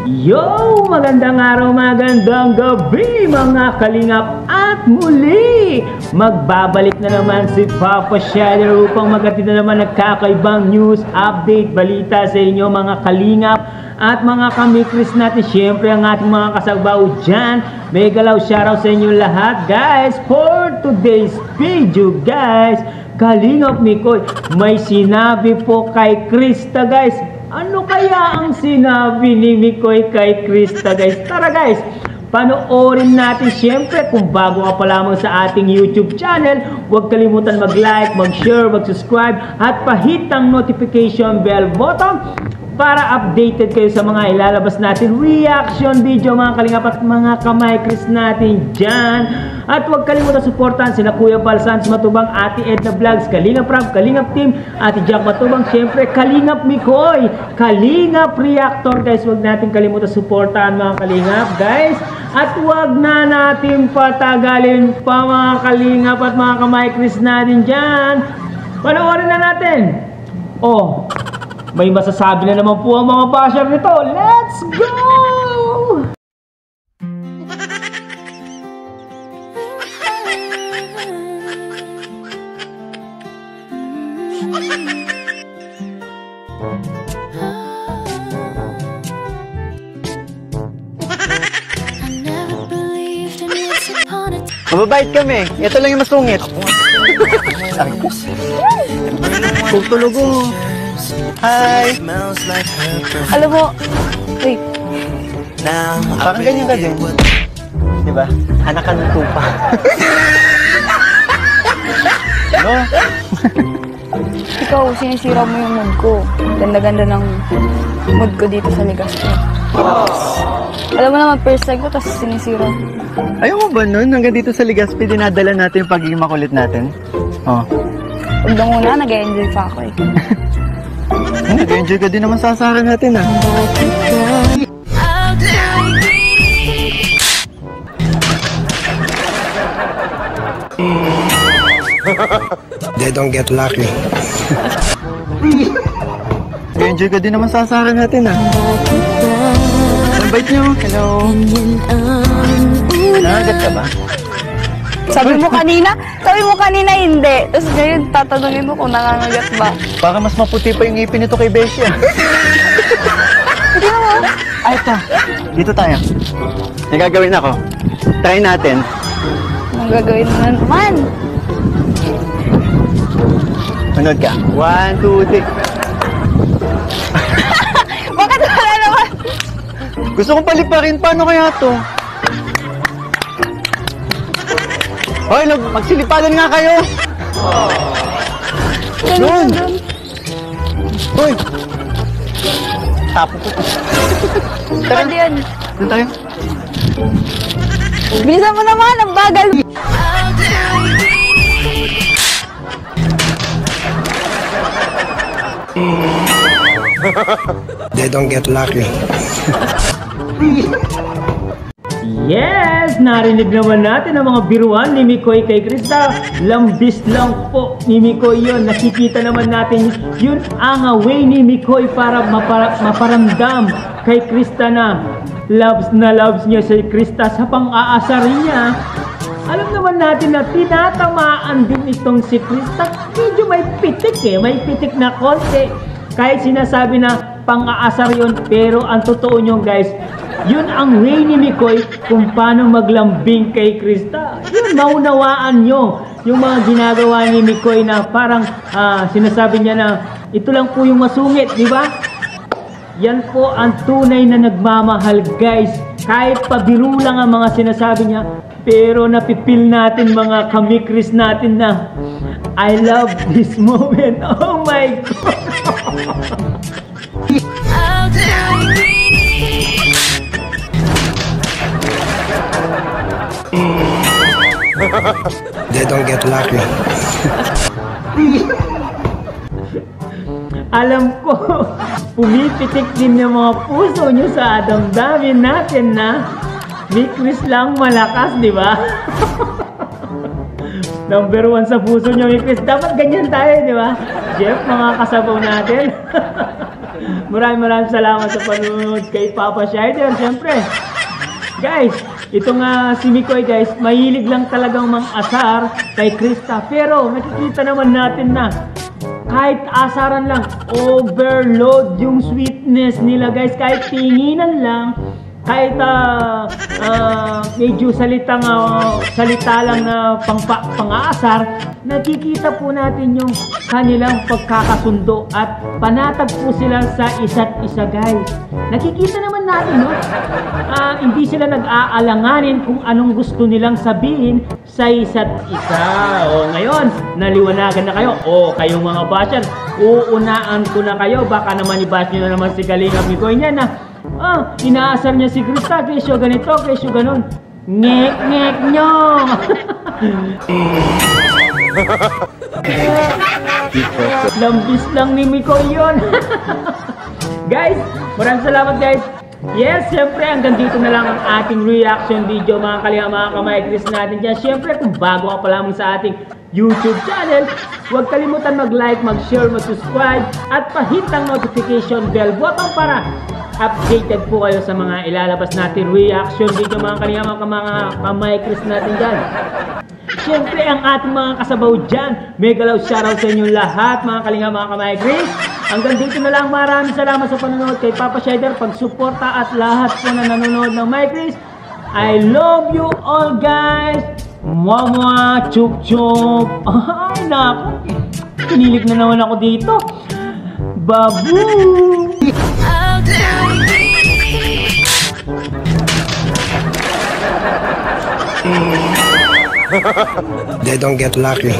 Yo! Magandang araw, magandang gabi mga kalingap. At muli, magbabalik na naman si Papa Shadow upang maghatid na naman nagkakaibang news, update, balita sa inyo mga kalingap at mga kamikris natin. Siyempre ang ating mga kasagbaw dyan. May galaw shoutout sa inyo lahat guys. For today's video guys, Kalingap Mikoy, may sinabi po kay Krista guys. Ano kaya ang sinabi ni Mikoy kay Krista guys? Tara guys, panoorin natin. Siyempre kung bago ka pa lamang sa ating YouTube channel, huwag kalimutan mag-like, mag-share, mag-subscribe at pahitang notification bell button para updated kayo sa mga ilalabas natin reaction video mga kalingap at mga kamay-kris natin dyan. At huwag kalimutan suportahan sila Kuya Balsans Matubang, Ate Edna Vlogs, Kalingap Rap, Kalingap Team, Ate Jack Matubang, syempre Kalingap Mikoy, Kalingap Reactor guys. Huwag natin kalimutan suportahan mga kalingap guys. At huwag na natin patagalin pa mga kalingap at mga kamay-kris natin dyan. Panoorin na natin. Oh, may masasabi na naman po ang mga basher nito. Let's go! Mababait kami. Ito lang yung masungit. Tutulog ko. Hi! Alam mo, wait. Parang ganyan ka din. Diba? Anak ka ng tupa. No? Ikaw, sinisira mo yung mood ko. Ganda-ganda ng mood ko dito sa Legazpi. Alam mo naman, first time ko, tapos sinisira. Ayaw mo ba nun? Hanggang dito sa Legazpi, dinadala natin yung pagiging makulit natin. Oh. Huwag na muna, nag-enjoy pa ako eh. Nag-enjoy ka din naman sa asaran natin ah. They don't get lucky. Nag-enjoy ka din naman sa asaran natin ah. Ang bait niyo. Hello. Nakagat ka ba? Sabi mo kanina hindi. Tapos ngayon, tatanungin mo kung nangangagat ba. Para mas maputi pa yung ngipin nito kay Beshi ah. Hindi mo. Ay, ito. Dito tayo. May gagawin ako. Try natin. Anong gagawin mo na naman? Manood ka. 1, 2, 3. Bakit wala naman? Gusto kong paliparin. Paano kaya to? Hoy, magsilipadan nga kayo. Doon. Hoy. Tapo ko. Tara. Pwede yan. Doon tayo. Bilisan mo naman, ang bagal. They don't get lucky. Yes! Narinig naman natin ang mga biruan ni Mikoy kay Krista. Lambis lang po ni Mikoy yun. Nakikita naman natin yun ang way ni Mikoy para maparamdam kay Krista na loves niya si Krista sa pang-aasar niya. Alam naman natin na tinatamaan din itong si Krista. Medyo may pitik may pitik na konti. Kahit sinasabi na pang-aasar yun, pero ang totoo nyo guys, yun ang way ni Mikoy kung paano maglambing kay Krista. Yun, maunawaan nyo yung mga ginagawa ni Mikoy na parang sinasabi niya na ito lang po yung masungit, di ba? Yan po ang tunay na nagmamahal guys. Kahit pabiro lang ang mga sinasabi niya, pero napipil natin mga kamikris natin na I love this moment. Oh my God! They don't get lucky. Alam ko, pumipitik din yung mga puso nyo sa damdamin natin na Mikris lang malakas, di ba? Number 1 sa puso nyo, Mikris. Dapat ganyan tayo, di ba? Jeff, mga kasabaw natin. Maraming salamat sa panonood kay Papa Shider. Siyempre, guys, ito nga si Mikoy guys, mahilig lang talagang mang-asar kay Krista. Pero nakikita naman natin na kahit asaran lang, overload yung sweetness nila guys. Kahit tinginan lang, kahit medyo salita lang na pang-aasar, nakikita po natin yung kanilang pagkakasundo at panatag po sila sa isa't isa guys. Nakikita naman natin, no? Hindi sila nag-aalanganin kung anong gusto nilang sabihin sa isa't isa. O ngayon, naliwanagan na kayo. O kayong mga bashers, uunaan ko na kayo. Baka naman i-bash nyo na naman si Kalingap Mikoy niya na inaasar niya si Krista, kesyo ganito, kesyo ganon. Ngek-ngek nyo! Lambis lang ni Mikoy yun. Guys, maraming salamat guys. Yes, syempre hanggang dito na lang ang ating reaction video mga Kalingap, mga Kamay-Chris natin dyan. Syempre kung bago ka pa lamang sa ating YouTube channel, huwag kalimutan mag-like, mag-share, mag-subscribe at pahit ang notification bell button para updated po kayo sa mga ilalabas natin reaction video mga Kalingap, mga Kamay-Chris natin dyan. Siyempre ang ating mga kasabaw dyan, mega love shoutout sa inyo lahat mga Kalingap, mga Kamay-Chris. Hanggang dito na lang, maraming salamat sa panonood kay Papa Shider, pagsuporta at lahat po na nanonood ng Mike. I love you all guys. Mwah, chup chup. Ay naku, kinilig na naman ako dito. Babu. They don't get lucky.